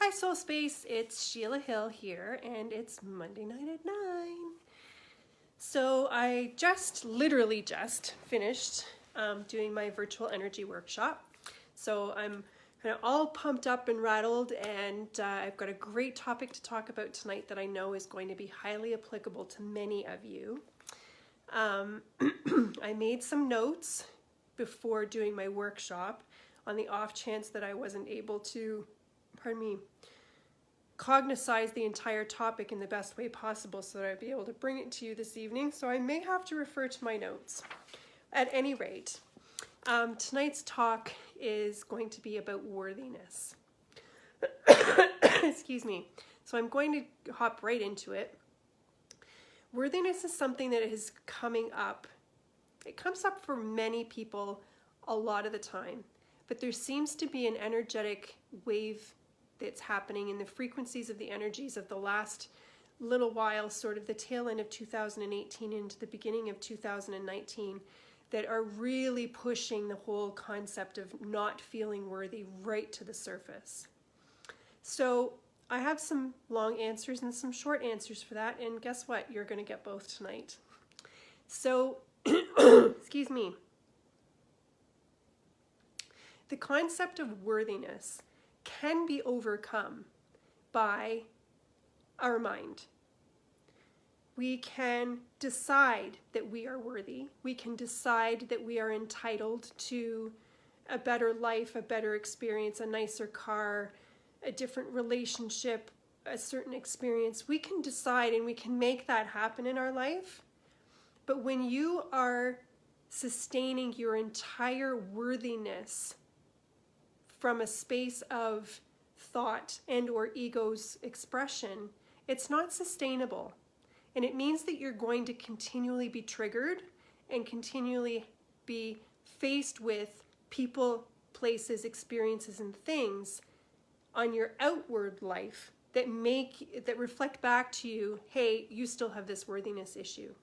Hi Soul Space, it's Sheila Hill here, and it's Monday night at 9. So I literally just finished doing my virtual energy workshop. So I'm kind of all pumped up and rattled, and I've got a great topic to talk about tonight that I know is going to be highly applicable to many of you. I made some notes before doing my workshop on the off chance that I wasn't able to cognitize the entire topic in the best way possible so that I'd be able to bring it to you this evening. So I may have to refer to my notes. At any rate, tonight's talk is going to be about worthiness. Excuse me. So I'm going to hop right into it. Worthiness is something that is coming up. It comes up for many people a lot of the time, but there seems to be an energetic wave that's happening in the frequencies of the energies of the last little while, sort of the tail end of 2018 into the beginning of 2019, that are really pushing the whole concept of not feeling worthy right to the surface. So I have some long answers and some short answers for that, and guess what? You're going to get both tonight. So, excuse me. The concept of worthiness can be overcome by our mind. We can decide that we are worthy. We can decide that we are entitled to a better life, a better experience, a nicer car, a different relationship, a certain experience. We can decide and we can make that happen in our life. But when you are sustaining your entire worthiness from a space of thought and or ego's expression, it's not sustainable. And it means that you're going to continually be triggered and continually be faced with people, places, experiences, and things on your outward life that reflect back to you, hey, you still have this worthiness issue.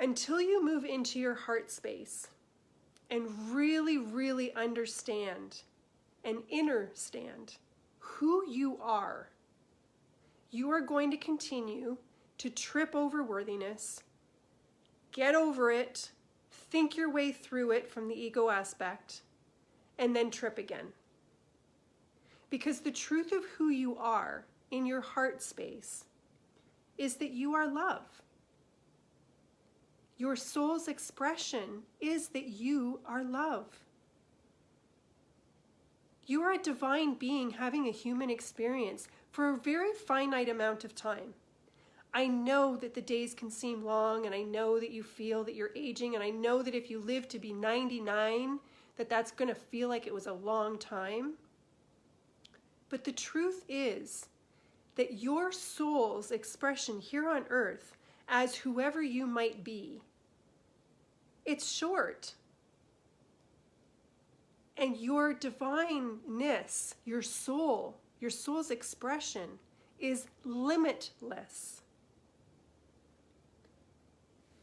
Until you move into your heart space and really, really understand and understand who you are going to continue to trip over worthiness, get over it, think your way through it from the ego aspect, and then trip again. Because the truth of who you are in your heart space is that you are love. Your soul's expression is that you are love. You are a divine being having a human experience for a very finite amount of time. I know that the days can seem long, and I know that you feel that you're aging, and I know that if you live to be 99, that's going to feel like it was a long time. But the truth is that your soul's expression here on earth, as whoever you might be, it's short. And your divineness, your soul's expression is limitless.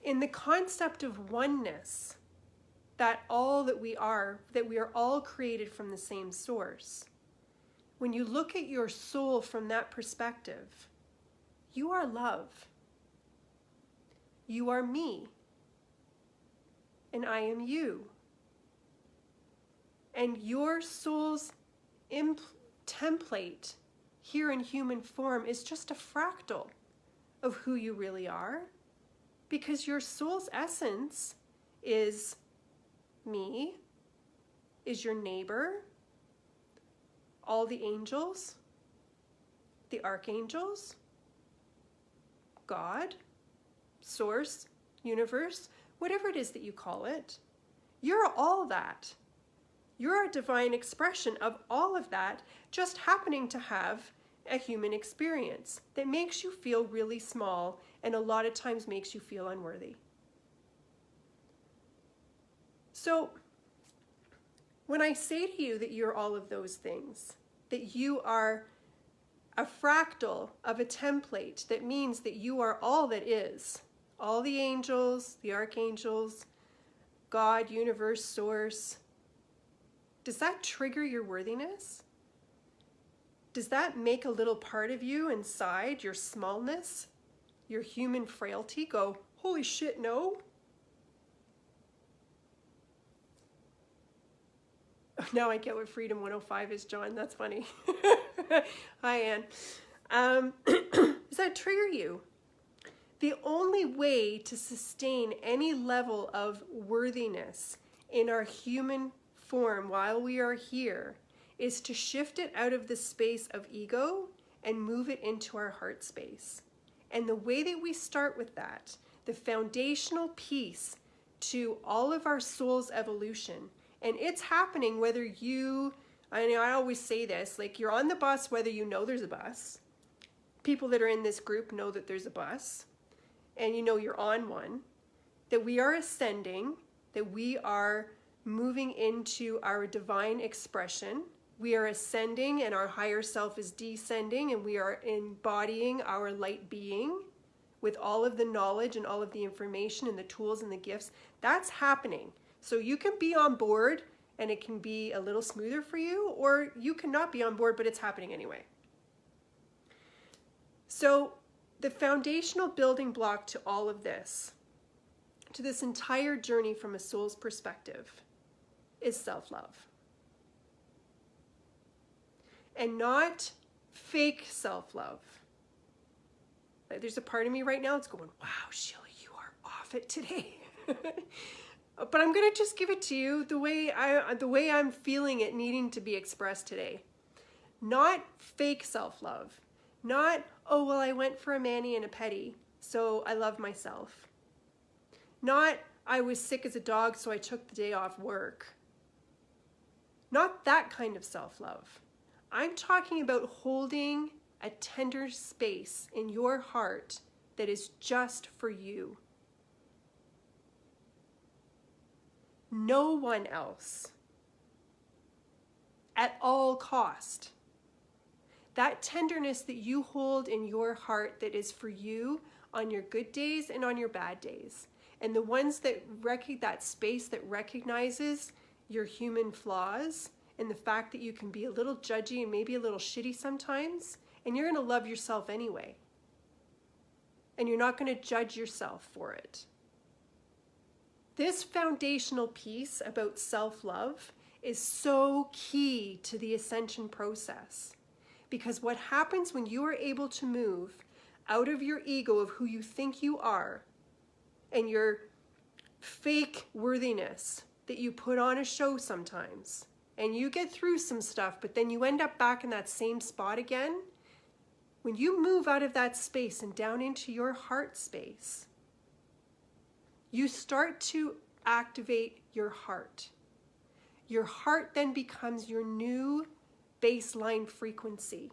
In the concept of oneness, that we are all created from the same source. When you look at your soul from that perspective, you are love. You are me. And I am you. And your soul's template here in human form is just a fractal of who you really are, because your soul's essence is me, is your neighbor, all the angels, the archangels, God, source, universe, whatever it is that you call it. You're all that. You're a divine expression of all of that, just happening to have a human experience that makes you feel really small and a lot of times makes you feel unworthy. So when I say to you that you're all of those things, that you are a fractal of a template, that means that you are all that is, all the angels, the archangels, God, universe, source, Does that trigger your worthiness? Does that make a little part of you inside, your smallness, your human frailty, go, holy shit, no? Now I get what Freedom 105 is, John. That's funny. Hi, Anne. Does that trigger you? The only way to sustain any level of worthiness in our human form while we are here is to shift it out of the space of ego and move it into our heart space. And the way that we start with that, the foundational piece to all of our soul's evolution, and it's happening whether you, I always say this, like you're on the bus whether you know there's a bus. People that are in this group know that there's a bus, and you know you're on one, that we are ascending, that we are moving into our divine expression. We are ascending and our higher self is descending, and we are embodying our light being with all of the knowledge and all of the information and the tools and the gifts. That's happening. So you can be on board and it can be a little smoother for you, or you cannot be on board, but it's happening anyway. So the foundational building block to all of this, to this entire journey from a soul's perspective, is self-love. And not fake self-love. Like, there's a part of me right now that's going, wow, Sheila, you are off it today. But I'm going to just give it to you the way I'm feeling it needing to be expressed today. Not fake self-love. Not, oh, well, I went for a mani and a pedi, so I love myself. Not, I was sick as a dog, so I took the day off work. Not that kind of self-love. I'm talking about holding a tender space in your heart that is just for you. No one else. At all cost. That tenderness that you hold in your heart that is for you on your good days and on your bad days. And the ones that that space that recognizes your human flaws and the fact that you can be a little judgy and maybe a little shitty sometimes, and you're going to love yourself anyway. And you're not going to judge yourself for it. This foundational piece about self-love is so key to the ascension process. Because what happens when you are able to move out of your ego of who you think you are and your fake worthiness that you put on a show sometimes, and you get through some stuff, but then you end up back in that same spot again, when you move out of that space and down into your heart space, you start to activate your heart. Your heart then becomes your new baseline frequency.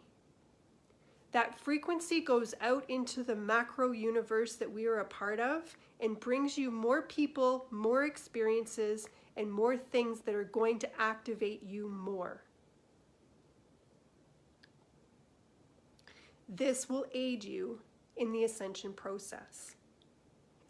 That frequency goes out into the macro universe that we are a part of and brings you more people, more experiences, and more things that are going to activate you more. This will aid you in the ascension process.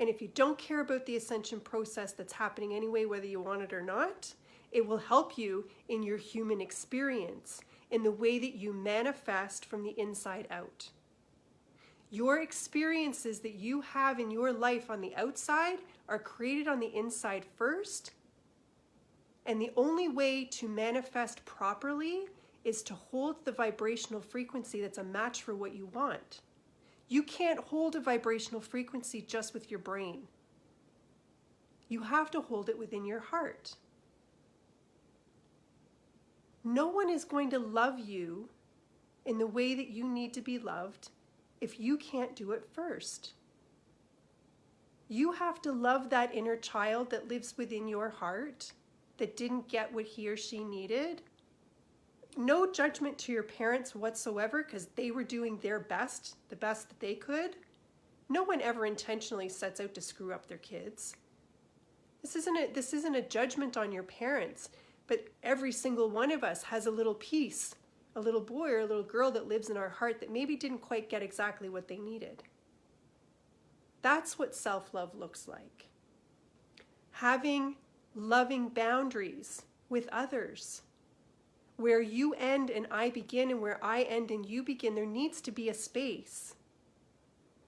And if you don't care about the ascension process that's happening anyway, whether you want it or not, it will help you in your human experience, in the way that you manifest from the inside out. Your experiences that you have in your life on the outside are created on the inside first. And the only way to manifest properly is to hold the vibrational frequency that's a match for what you want. You can't hold a vibrational frequency just with your brain. You have to hold it within your heart. No one is going to love you in the way that you need to be loved if you can't do it first. You have to love that inner child that lives within your heart that didn't get what he or she needed. No judgment to your parents whatsoever, because they were doing their best, the best that they could. No one ever intentionally sets out to screw up their kids. This isn't a judgment on your parents, but every single one of us has a little piece, a little boy or a little girl that lives in our heart that maybe didn't quite get exactly what they needed. That's what self-love looks like. Having loving boundaries with others. Where you end and I begin, and where I end and you begin, there needs to be a space.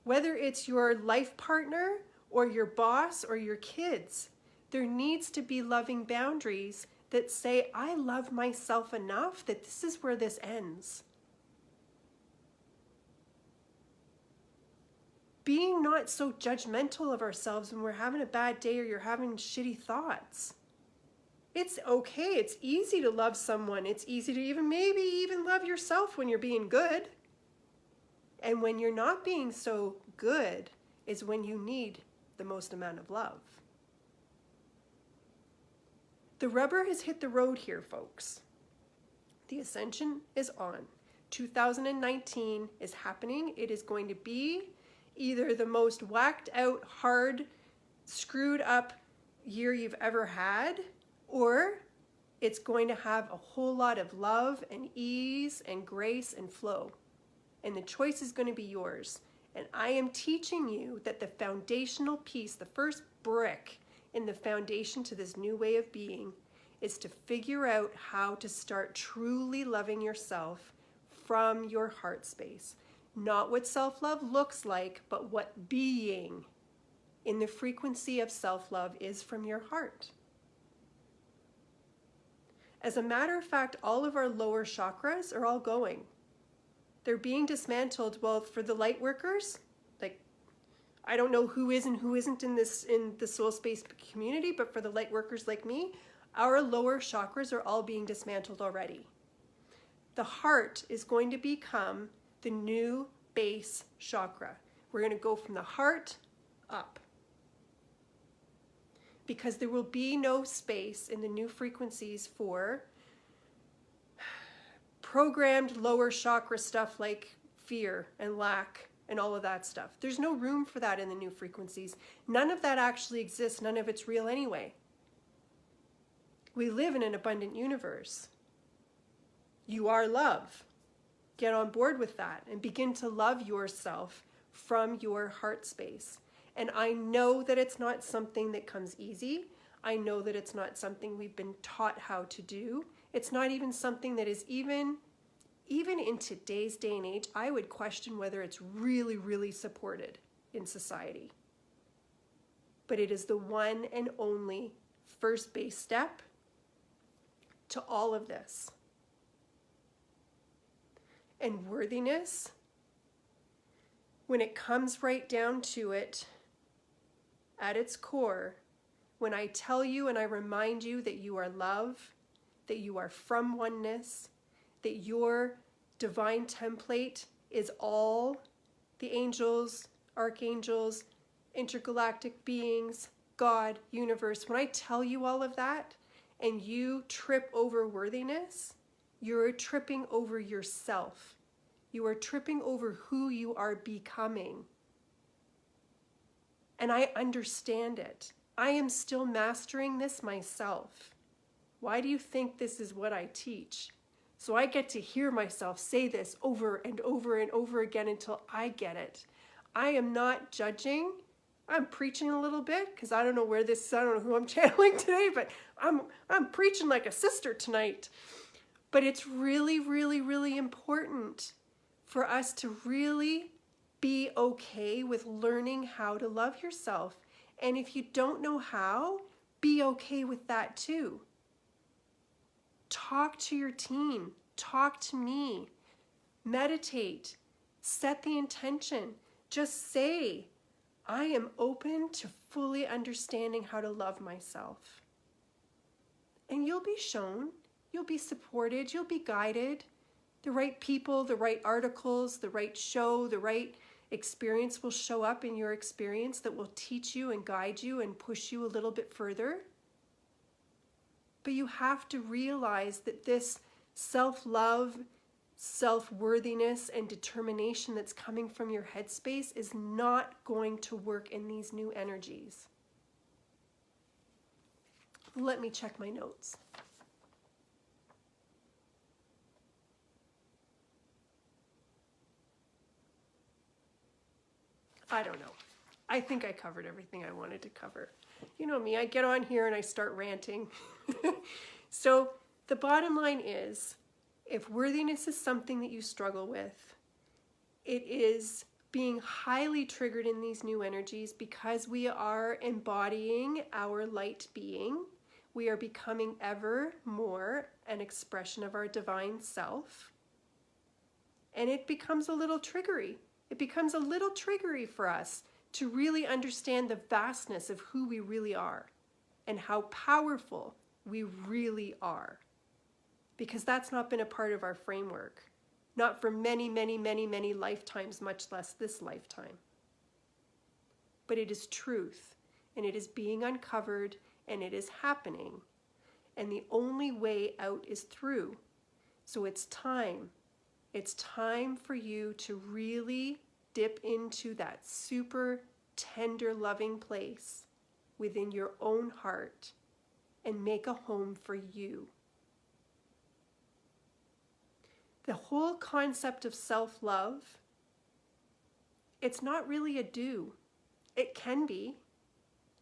Whether it's your life partner or your boss or your kids, there needs to be loving boundaries that say, I love myself enough that this is where this ends. Being not so judgmental of ourselves when we're having a bad day or you're having shitty thoughts. It's okay. It's easy to love someone. It's easy to maybe even love yourself when you're being good. And when you're not being so good is when you need the most amount of love. The rubber has hit the road here, folks. The ascension is on. 2019 is happening. It is going to be either the most whacked out, hard, screwed up year you've ever had, or it's going to have a whole lot of love and ease and grace and flow. And the choice is going to be yours. And I am teaching you that the foundational piece, the first brick in the foundation to this new way of being, is to figure out how to start truly loving yourself from your heart space. Not what self-love looks like, but what being in the frequency of self-love is from your heart. As a matter of fact, all of our lower chakras are all going. They're being dismantled. Well, for the light workers, like, I don't know who is and who isn't in the soul space community, but for the light workers like me, our lower chakras are all being dismantled already. The heart is going to become the new base chakra. We're going to go from the heart up. Because there will be no space in the new frequencies for programmed lower chakra stuff like fear and lack and all of that stuff. There's no room for that in the new frequencies. None of that actually exists. None of it's real anyway. We live in an abundant universe. You are love. Get on board with that and begin to love yourself from your heart space. And I know that it's not something that comes easy. I know that it's not something we've been taught how to do. It's not even something that is even in today's day and age, I would question whether it's really, really supported in society. But it is the one and only first base step to all of this. And worthiness, when it comes right down to it, at its core, when I tell you and I remind you that you are love, that you are from oneness, that your divine template is all the angels, archangels, intergalactic beings, God, universe, when I tell you all of that and you trip over worthiness, you're tripping over yourself. You are tripping over who you are becoming. And I understand it. I am still mastering this myself. Why do you think this is what I teach? So I get to hear myself say this over and over and over again until I get it. I am not judging. I'm preaching a little bit because I don't know who I'm channeling today, but I'm preaching like a sister tonight. But it's really, really, really important for us to really be okay with learning how to love yourself. And if you don't know how, be okay with that too. Talk to your team. Talk to me. Meditate. Set the intention. Just say, I am open to fully understanding how to love myself. And you'll be shown. You'll be supported. You'll be guided. The right people, the right articles, the right show, the right experience will show up in your experience that will teach you and guide you and push you a little bit further. But you have to realize that this self-love, self-worthiness, and determination that's coming from your headspace is not going to work in these new energies. Let me check my notes. I don't know. I think I covered everything I wanted to cover. You know me, I get on here and I start ranting. So The bottom line is, if worthiness is something that you struggle with, it is being highly triggered in these new energies because we are embodying our light being. We are becoming ever more an expression of our divine self. And it becomes a little triggery. It becomes a little triggery for us to really understand the vastness of who we really are and how powerful we really are. Because that's not been a part of our framework. Not for many, many, many, many lifetimes, much less this lifetime. But it is truth, and it is being uncovered, and it is happening. And the only way out is through. So it's time. It's time for you to really dip into that super tender, loving place within your own heart and make a home for you. The whole concept of self-love, it's not really a do. It can be.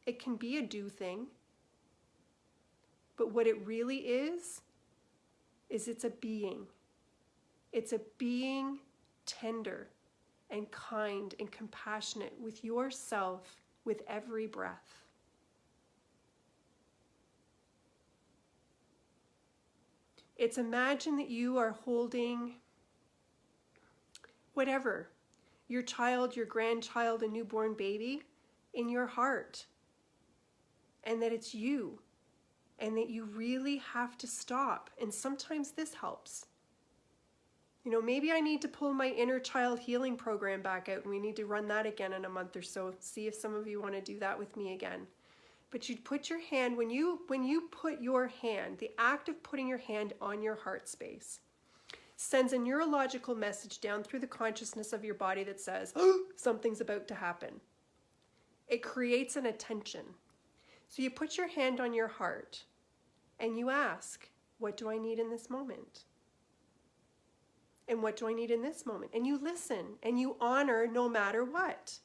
It can be a do thing. But what it really is it's a being. It's a being tender and kind and compassionate with yourself with every breath. It's imagine that you are holding whatever, your child, your grandchild, a newborn baby in your heart. And that it's you. And that you really have to stop. And sometimes this helps. You know, maybe I need to pull my inner child healing program back out and we need to run that again in a month or so. See if some of you want to do that with me again. But you'd put your hand, when you put your hand, the act of putting your hand on your heart space sends a neurological message down through the consciousness of your body that says, oh, something's about to happen. It creates an attention. So you put your hand on your heart and you ask, what do I need in this moment? And what do I need in this moment? And you listen and you honor no matter what.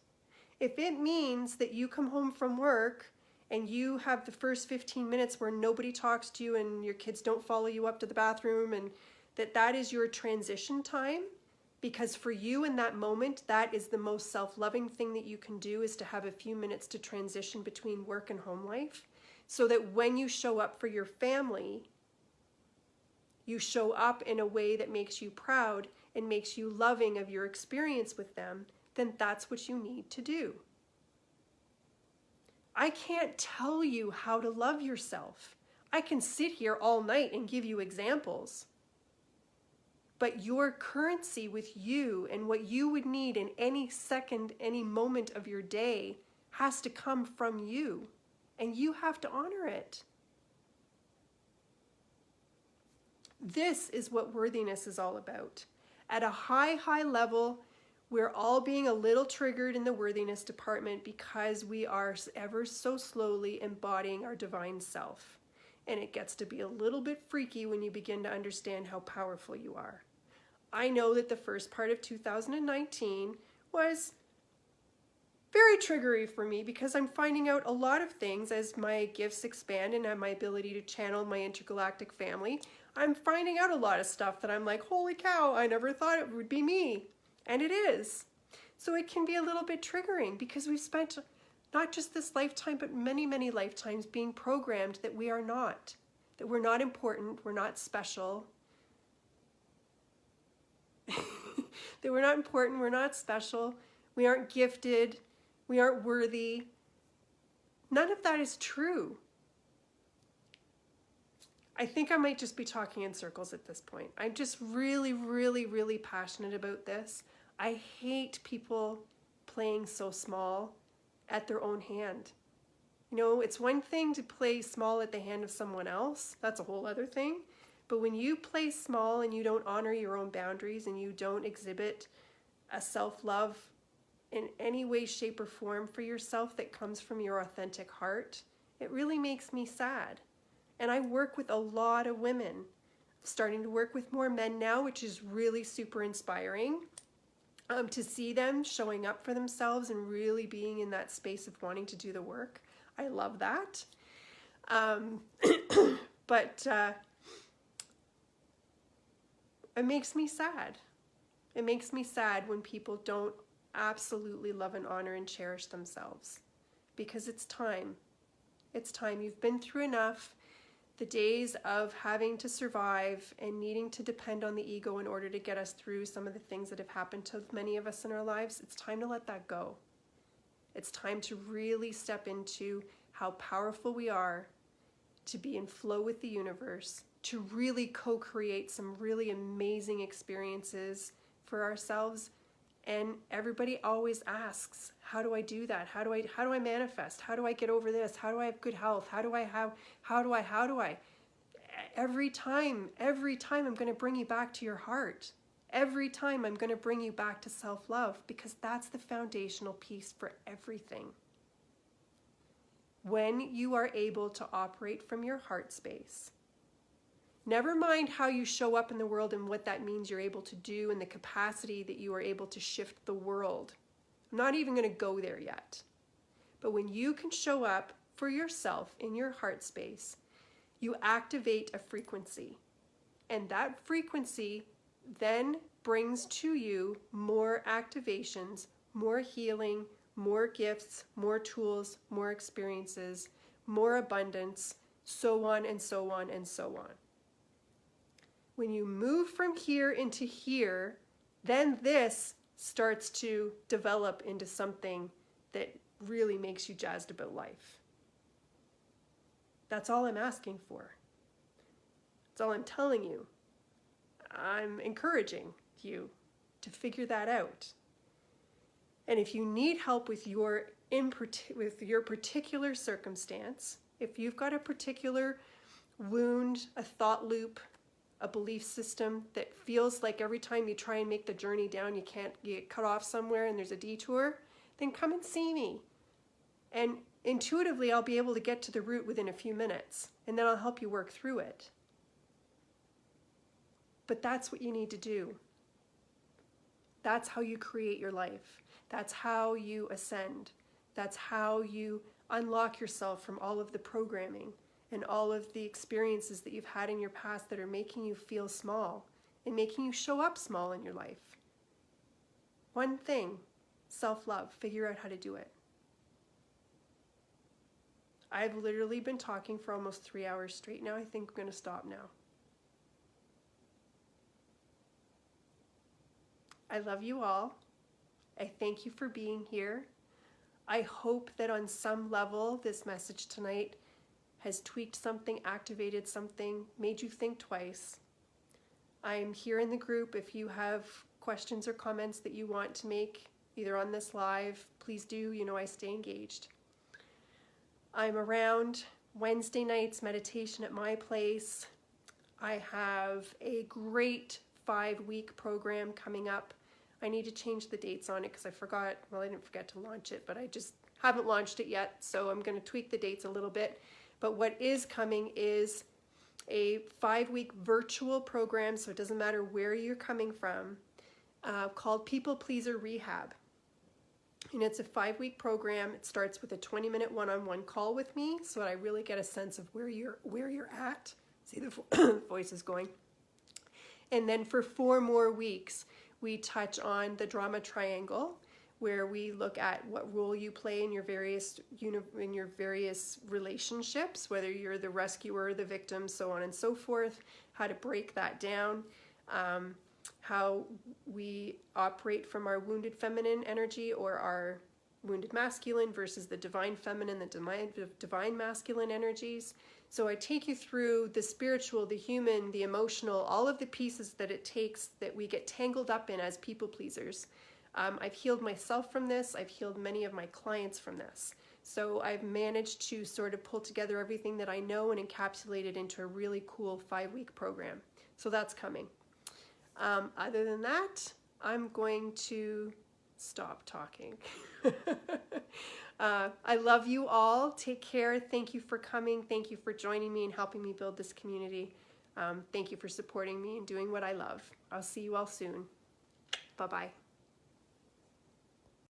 If it means that you come home from work and you have the first 15 minutes where nobody talks to you and your kids don't follow you up to the bathroom, and that is your transition time, because for you in that moment, that is the most self-loving thing that you can do, is to have a few minutes to transition between work and home life, so that when you show up for your family, you show up in a way that makes you proud and makes you loving of your experience with them, then that's what you need to do. I can't tell you how to love yourself. I can sit here all night and give you examples. But your currency with you and what you would need in any second, any moment of your day has to come from you. And you have to honor it. This is what worthiness is all about. At a high, high level, we're all being a little triggered in the worthiness department because we are ever so slowly embodying our divine self. And it gets to be a little bit freaky when you begin to understand how powerful you are. I know that the first part of 2019 was very triggery for me because I'm finding out a lot of things as my gifts expand and my ability to channel my intergalactic family. I'm finding out a lot of stuff that I'm like, holy cow, I never thought it would be me. And it is. So it can be a little bit triggering because we've spent not just this lifetime, but many, many lifetimes being programmed that we are not, that we're not important, we're not special, that we're not important, we're not special, we aren't gifted, we aren't worthy. None of that is true. I think I might just be talking in circles at this point. I'm just really, really, really passionate about this. I hate people playing so small at their own hand. You know, it's one thing to play small at the hand of someone else. That's a whole other thing. But when you play small and you don't honor your own boundaries and you don't exhibit a self-love in any way, shape, or form for yourself that comes from your authentic heart, it really makes me sad. And I work with a lot of women. I'm starting to work with more men now, which is really super inspiring. To see them showing up for themselves and really being in that space of wanting to do the work. I love that. But it makes me sad. It makes me sad when people don't absolutely love and honor and cherish themselves, because it's time. It's time. You've been through enough. The days of having to survive and needing to depend on the ego in order to get us through some of the things that have happened to many of us in our lives, it's time to let that go. It's time to really step into how powerful we are, to be in flow with the universe, to really co-create some really amazing experiences for ourselves. And everybody always asks, how do I do that? How do I manifest? How do I get over this? How do I have good health? How do I? Every time I'm going to bring you back to your heart. Every time I'm going to bring you back to self-love, because that's the foundational piece for everything. When you are able to operate from your heart space, never mind how you show up in the world and what that means you're able to do and the capacity that you are able to shift the world. I'm not even going to go there yet. But when you can show up for yourself in your heart space, you activate a frequency. And that frequency then brings to you more activations, more healing, more gifts, more tools, more experiences, more abundance, so on and so on and so on. When you move from here into here, then this starts to develop into something that really makes you jazzed about life. That's all I'm asking for. That's all I'm telling you. I'm encouraging you to figure that out. And if you need help with your particular circumstance, if you've got a particular wound, a thought loop, a belief system that feels like every time you try and make the journey down, you get cut off somewhere and there's a detour, then come and see me. And intuitively, I'll be able to get to the root within a few minutes, and then I'll help you work through it. But that's what you need to do. That's how you create your life. That's how you ascend. That's how you unlock yourself from all of the programming and all of the experiences that you've had in your past that are making you feel small and making you show up small in your life. One thing, self-love. Figure out how to do it. I've literally been talking for almost 3 hours straight now. I think I'm going to stop now. I love you all. I thank you for being here. I hope that on some level this message tonight has tweaked something, activated something, made you think twice. I'm here in the group. If you have questions or comments that you want to make, either on this live, please do. You know I stay engaged. I'm around Wednesday nights, meditation at my place. I have a great 5-week program coming up. I need to change the dates on it because I forgot. Well, I didn't forget to launch it, but I just haven't launched it yet. So I'm going to tweak the dates a little bit. But what is coming is a 5-week virtual program, so it doesn't matter where you're coming from, called People Pleaser Rehab. And it's a 5-week program. It starts with a 20-minute one-on-one call with me, so that I really get a sense of where you're at. See, the voice is going. And then for 4 more weeks, we touch on the drama triangle, where we look at what role you play in your various relationships, whether you're the rescuer, the victim, so on and so forth, how to break that down, how we operate from our wounded feminine energy or our wounded masculine versus the divine feminine, the divine masculine energies. So I take you through the spiritual, the human, the emotional, all of the pieces that it takes that we get tangled up in as people pleasers. I've healed myself from this. I've healed many of my clients from this. So I've managed to sort of pull together everything that I know and encapsulate it into a really cool 5-week program. So that's coming. Other than that, I'm going to stop talking. I love you all. Take care. Thank you for coming. Thank you for joining me and helping me build this community. Thank you for supporting me and doing what I love. I'll see you all soon. Bye-bye.